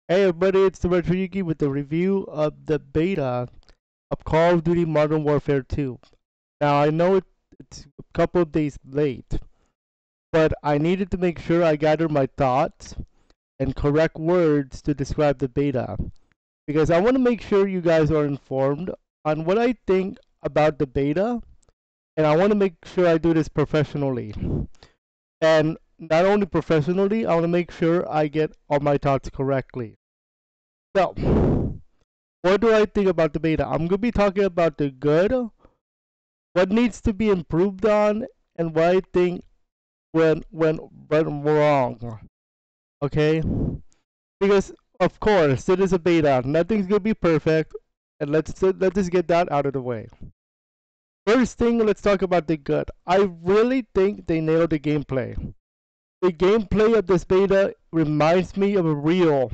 Hey everybody, it's the Retro Yuki with the review of the beta of Call of Duty Modern Warfare 2. Now I know it's a couple of days late, but I needed to make sure I gathered my thoughts and correct words to describe the beta. Because I want to make sure you guys are informed on what I think about the beta, and I want to make sure I do this professionally. And not only professionally, I want to make sure I get all my thoughts correctly. So, what do I think about the beta? I'm gonna be talking about the good, what needs to be improved on, and what I think went wrong. Okay, because of course it is a beta. Nothing's gonna be perfect, and let's just get that out of the way. First thing, let's talk about the good. I really think they nailed the gameplay. The gameplay of this beta reminds me of a real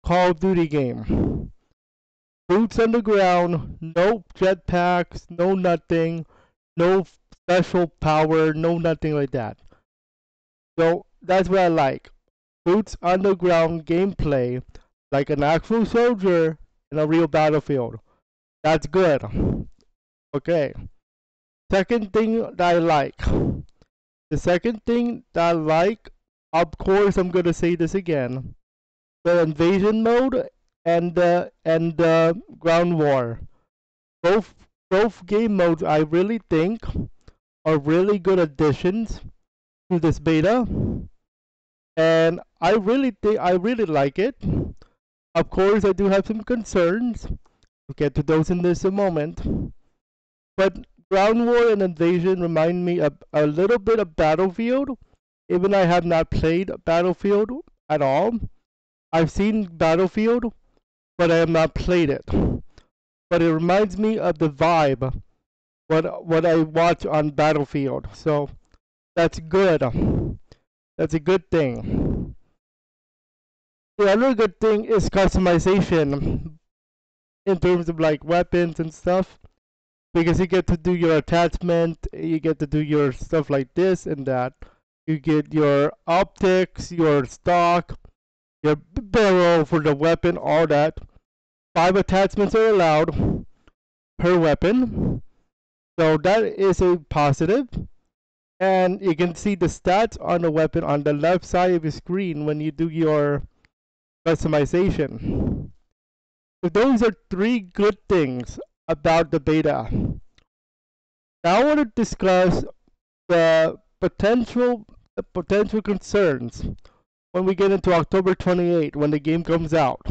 Call of Duty game. Boots on the ground, no jetpacks, no nothing, no special power, no nothing like that. So that's what I like. Boots on the ground gameplay, like an actual soldier in a real battlefield. That's good. Okay. Second thing that I like. The second thing that I like, of course, I'm gonna say this again. The invasion mode and the ground war. Both both game modes I really think are really good additions to this beta, and I really like it. Of course, I do have some concerns. We'll get to those in this a moment. But Ground War and Invasion remind me of a little bit of Battlefield, even I have not played Battlefield at all. I've seen Battlefield, but I have not played it. But it reminds me of the vibe what I watch on Battlefield. So that's good. That's a good thing. The other good thing is customization in terms of like weapons and stuff. Because you get to do your attachment, you get to do your stuff like this and that. You get your optics, your stock, your barrel for the weapon, all that. 5 attachments are allowed per weapon. So that is a positive. And you can see the stats on the weapon on the left side of your screen when you do your customization. So those are 3 good things about the beta. Now I want to discuss the potential concerns when we get into October 28 when the game comes out.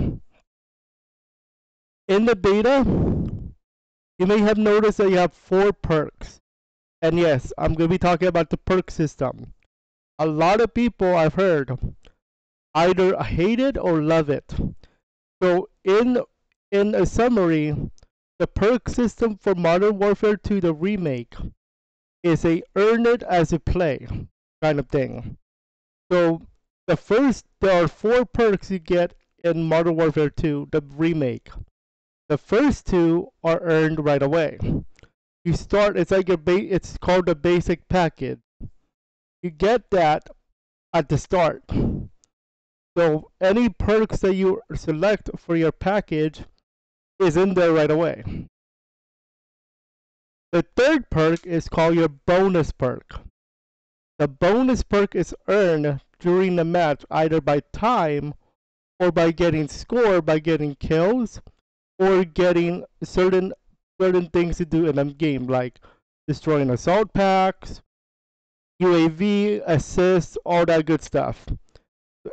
In the beta, you may have noticed that you have 4 perks. And yes, I'm going to be talking about the perk system. A lot of people I've heard either hate it or love it. So in a summary, the perk system for Modern Warfare 2 the remake is a earn it as you play kind of thing. So there are 4 perks you get in Modern Warfare 2 the remake. The first 2 are earned right away. You start, it's like it's called the basic package. You get that at the start. So any perks that you select for your package is in there right away. The third perk is called your bonus perk. The bonus perk is earned during the match either by time or by getting score, by getting kills, or getting certain things to do in a game like destroying assault packs, UAV, assists, all that good stuff.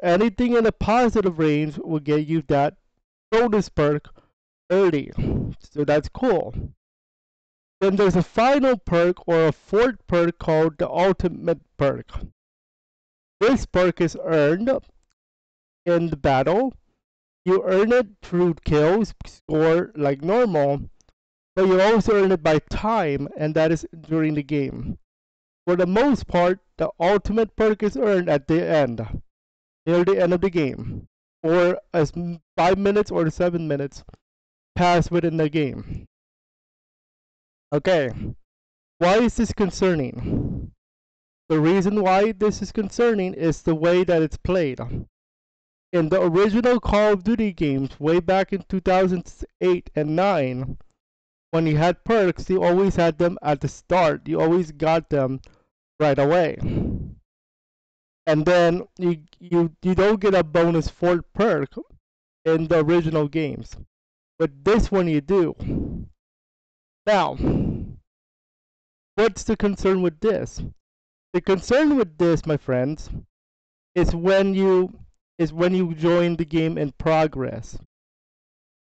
Anything in the positive range will get you that bonus perk early. So that's cool. Then there's a final perk or a fourth perk called the ultimate perk. This perk is earned in the battle. You earn it through kills, score like normal, but you also earn it by time, and that is during the game. For the most part, the ultimate perk is earned at the end, near the end of the game, or as 5 minutes or 7 minutes pass within the game. Okay, why is this concerning? The reason why this is concerning is the way that it's played. In the original Call of Duty games, way back in 2008 and 9, when you had perks, you always had them at the start. You always got them right away. And then you don't get a bonus for perk in the original games. But this one you do. Now, what's the concern with this? The concern with this, my friends, is when you join the game in progress.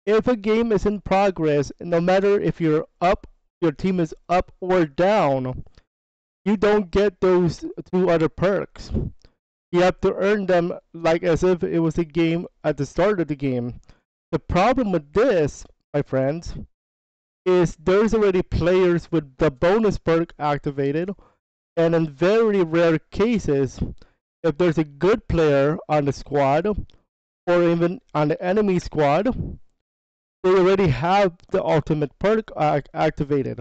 If a game is in progress, no matter if you're up, your team is up or down, you don't get those two other perks. You have to earn them like as if it was a game at the start of the game. The problem with this, my friends, is there's already players with the bonus perk activated, and in very rare cases, if there's a good player on the squad or even on the enemy squad, they already have the ultimate perk activated.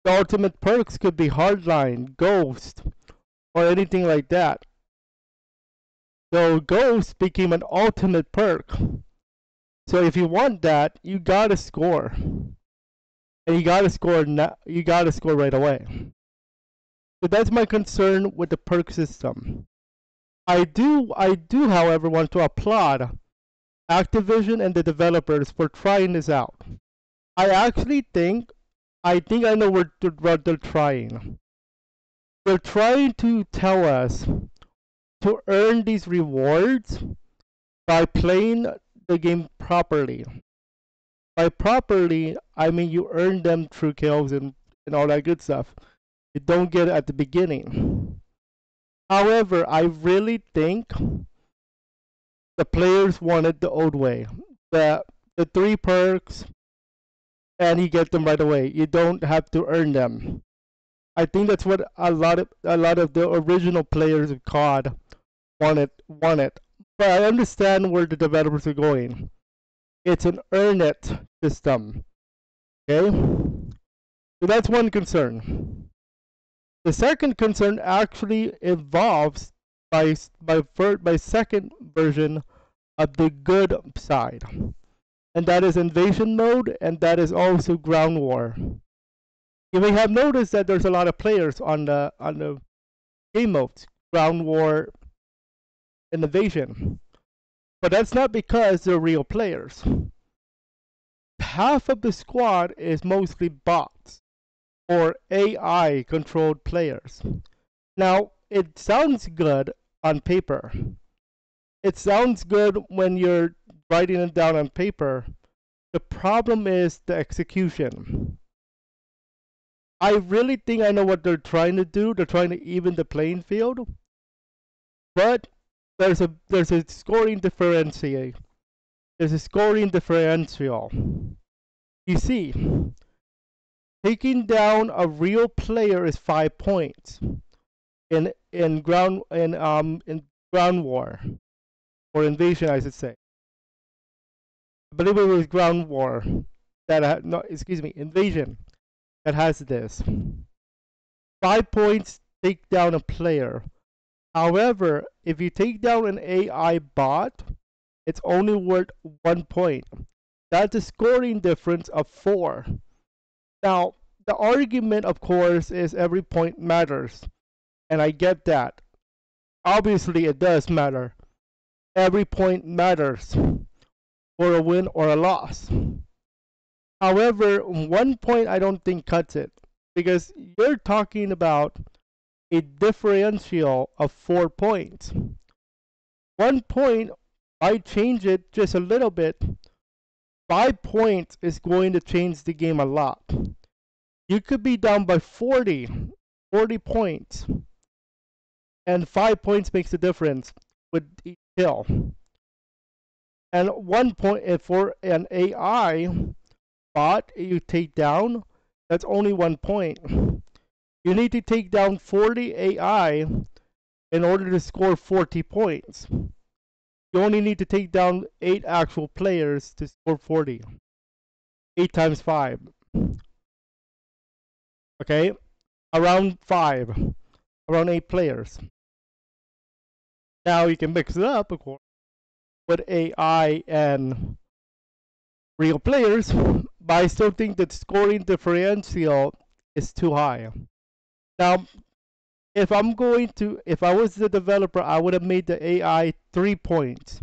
The ultimate perks could be Hardline, Ghost, or anything like that. So Ghost became an ultimate perk. So if you want that, you gotta score, and you gotta score. You gotta score right away. So that's my concern with the perk system. I do, however, want to applaud Activision and the developers for trying this out. I actually think, I know what they're trying. They're trying to tell us to earn these rewards by playing the game properly. By properly, I mean you earn them through kills and all that good stuff. You don't get it at the beginning. However, I really think the players wanted the old way. The three perks, and you get them right away. You don't have to earn them. I think that's what a lot of the original players of COD wanted. But I understand where the developers are going. It's an earn it system. Okay? So that's one concern. The second concern actually involves my second version of the good side. And that is invasion mode, and that is also ground war. You may have noticed that there's a lot of players on the game modes, ground war and invasion. But that's not because they're real players. Half of the squad is mostly bots or AI controlled players. Now, it sounds good on paper. It sounds good when you're writing it down on paper. The problem is the execution. I really think I know what they're trying to do. They're trying to even the playing field. But there's a scoring differential. There's a scoring differential. You see, taking down a real player is 5 points in ground war or invasion, I should say. I believe it was ground war invasion that has this. 5 points take down a player. However, if you take down an AI bot, it's only worth 1 point. That's a scoring difference of 4. Now, the argument, of course, is every point matters. And I get that. Obviously, it does matter. Every point matters for a win or a loss. However, 1 point I don't think cuts it. Because you're talking about a differential of 4 points. 1 point might change it just a little bit. 5 points is going to change the game a lot. You could be down by 40 points. And 5 points makes a difference with each kill. And 1 point for an AI bot you take down, that's only 1 point. You need to take down 40 AI in order to score 40 points. You only need to take down 8 actual players to score 40. 8 times 5. Okay? Around 5. Around 8 players. Now you can mix it up, of course. with AI and real players, but I still think that scoring differential is too high. Now, if I was the developer, I would have made the AI 3 points,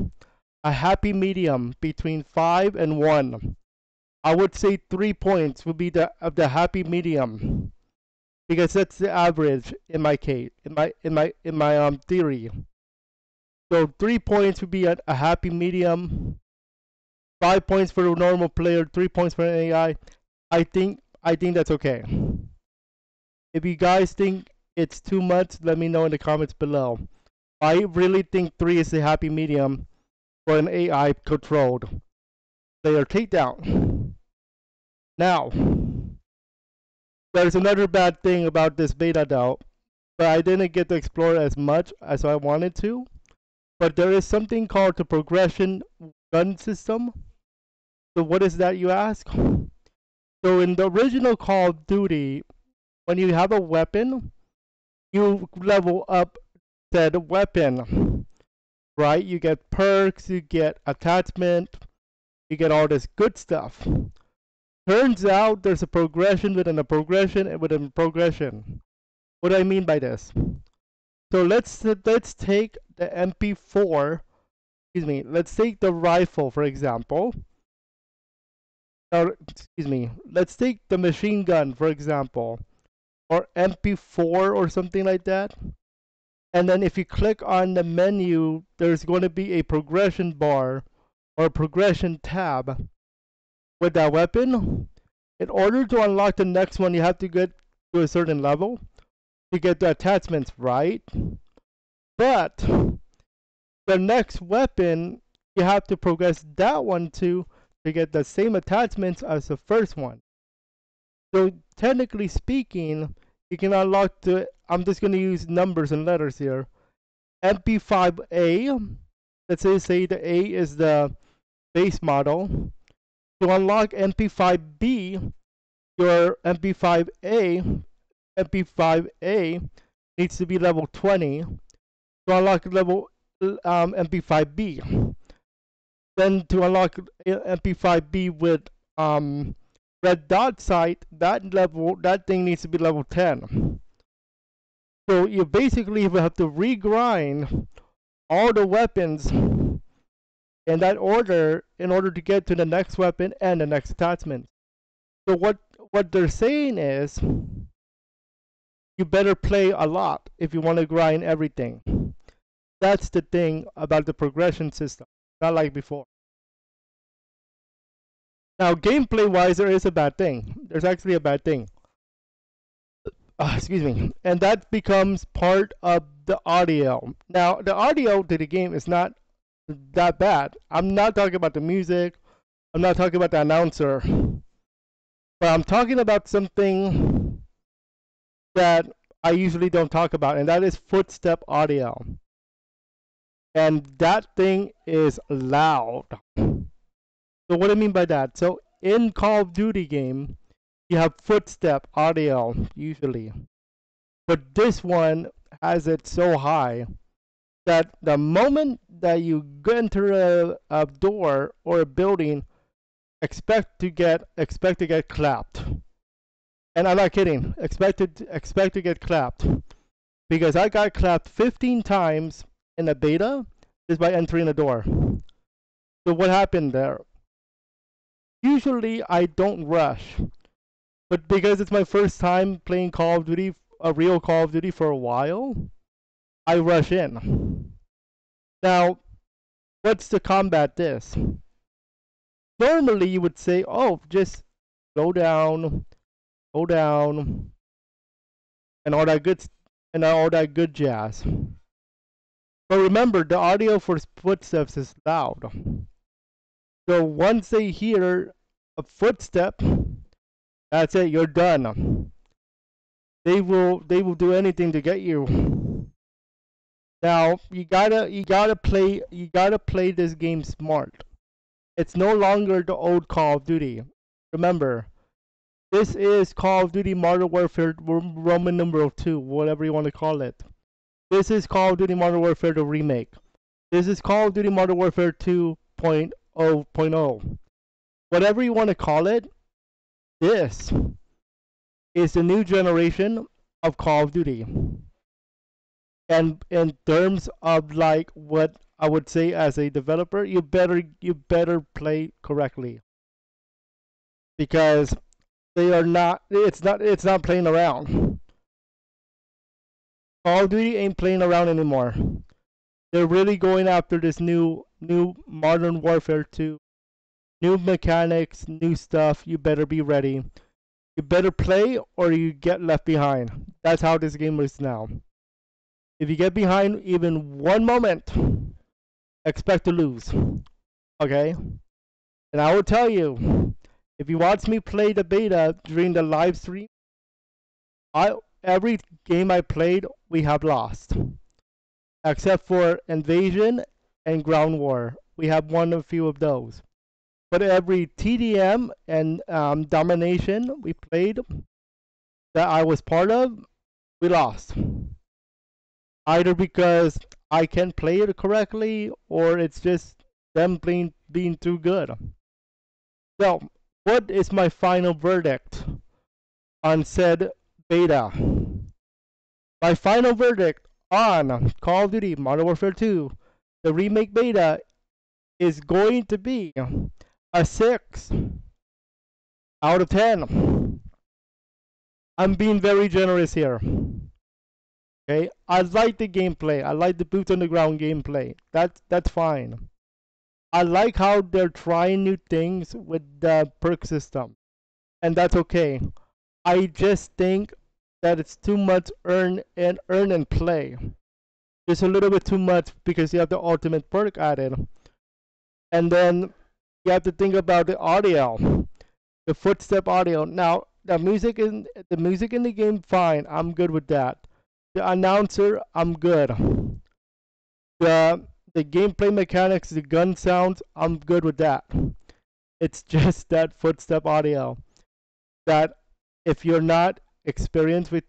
a happy medium between 5 and 1. I would say 3 points would be the happy medium because that's the average in my case, in my theory. So 3 points would be a happy medium. 5 points for a normal player, 3 points for an AI. I think that's okay. If you guys think it's too much, let me know in the comments below. I really think 3 is the happy medium for an AI controlled player takedown. Now, there's another bad thing about this beta though, but I didn't get to explore as much as I wanted to. But there is something called the progression gun system. So what is that, you ask? So in the original Call of Duty, when you have a weapon, you level up said weapon, right? You get perks, you get attachment, you get all this good stuff. Turns out there's a progression within a progression and within a progression. What do I mean by this? So let's take the MP4. Excuse me. Let's take the rifle for example. Or excuse me. Let's take the machine gun for example, or MP4 or something like that. And then if you click on the menu, there's going to be a progression bar or a progression tab with that weapon. In order to unlock the next one, you have to get to a certain level to get the attachments right. But the next weapon, you have to progress that one too to get the same attachments as the first one. So technically speaking, you can unlock the, I'm just going to use numbers and letters here, MP5A. Let's say the A is the base model. To unlock MP5B, your MP5A needs to be level 20 to unlock level MP5B. Then to unlock MP5B with red dot sight, that thing needs to be level 10. So you basically have to regrind all the weapons in that order in order to get to the next weapon and the next attachment. So what they're saying is you better play a lot if you want to grind everything. That's the thing about the progression system, not like before. Now, gameplay wise, there is a bad thing. There's actually a bad thing. Excuse me. And that becomes part of the audio. Now, the audio to the game is not that bad. I'm not talking about the music. I'm not talking about the announcer. But I'm talking about something that I usually don't talk about, and that is footstep audio. And that thing is loud. So what do I mean by that? So in Call of Duty game, you have footstep audio usually. But this one has it so high that the moment that you enter a door or a building, expect to get clapped. And I'm not kidding. Expect to get clapped. Because I got clapped 15 times in the beta just by entering the door. So what happened there? Usually I don't rush. But because it's my first time playing Call of Duty, a real Call of Duty for a while, I rush in. Now, what's to combat this? Normally you would say, oh, just slow down, and all that good jazz. But remember, the audio for footsteps is loud. So once they hear a footstep, that's it, you're done. They will do anything to get you. Now you gotta play this game smart. It's no longer the old Call of Duty. Remember, this is Call of Duty Modern Warfare Roman numeral 2, whatever you want to call it. This is Call of Duty Modern Warfare the remake. This is Call of Duty Modern Warfare 2.0.0. Whatever you want to call it, this is the new generation of Call of Duty. And in terms of like what I would say as a developer, you better play correctly, because they are not. It's not playing around. Call of Duty ain't playing around anymore. They're really going after this new Modern Warfare 2. New mechanics, new stuff. You better be ready. You better play or you get left behind. That's how this game is now. If you get behind even one moment, expect to lose. Okay? And I will tell you, if you watch me play the beta during the live stream, every game I played, we have lost. Except for Invasion and Ground War. We have won a few of those. But every TDM and Domination we played that I was part of, we lost. Either because I can't play it correctly, or it's just them being too good. So, what is my final verdict on said beta? My final verdict on Call of Duty Modern Warfare 2, the remake beta, is going to be a 6 out of 10. I'm being very generous here. Okay, I like the gameplay. I like the boots on the ground gameplay. That's fine. I like how they're trying new things with the perk system, and that's okay. I just think that it's too much earn and play. Just a little bit too much, because you have the ultimate perk added, and then you have to think about the audio, the footstep audio. Now the music in the game, fine. I'm good with that. The announcer, I'm good. The gameplay mechanics, the gun sounds, I'm good with that. It's just that footstep audio that, if you're not experienced with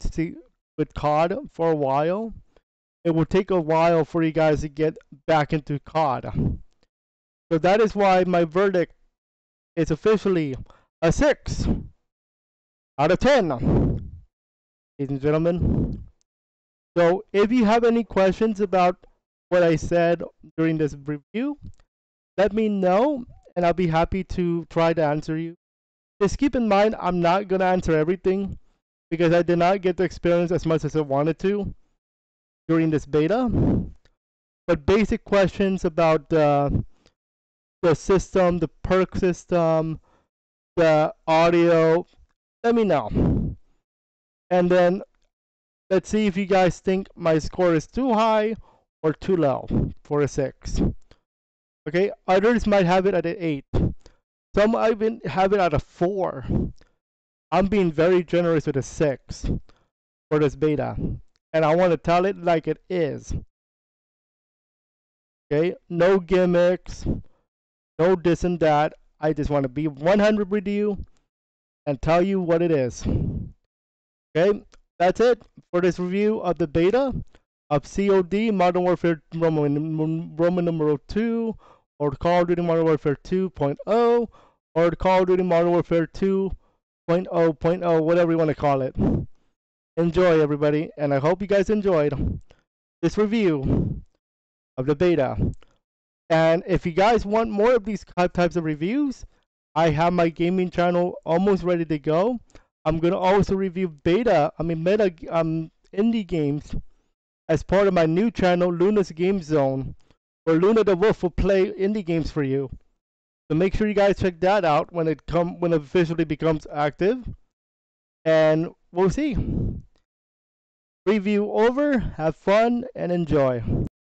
COD for a while, it will take a while for you guys to get back into COD. So that is why my verdict is officially a 6 out of 10, ladies and gentlemen. So if you have any questions about what I said during this review, let me know, and I'll be happy to try to answer you. Just keep in mind, I'm not going to answer everything, because I did not get to experience as much as I wanted to during this beta. But basic questions about the system, the perk system, the audio, let me know. And then let's see if you guys think my score is too high or too low for a 6. Okay, others might have it at an 8. Some might even have it at a 4. I'm being very generous with a 6 for this beta, and I want to tell it like it is. Okay, no gimmicks, no this and that. I just want to be 100 with you and tell you what it is. Okay, that's it for this review of the beta of COD Modern Warfare Roman number 2, or Call of Duty Modern Warfare 2.0, or Call of Duty Modern Warfare 2.0.0, whatever you want to call it. Enjoy, everybody, and I hope you guys enjoyed this review of the beta. And if you guys want more of these types of reviews, I have my gaming channel almost ready to go. I'm gonna also review meta indie games as part of my new channel, Luna's Game Zone, where Luna the Wolf will play indie games for you. So make sure you guys check that out when it officially becomes active. And we'll see. Review over. Have fun and enjoy.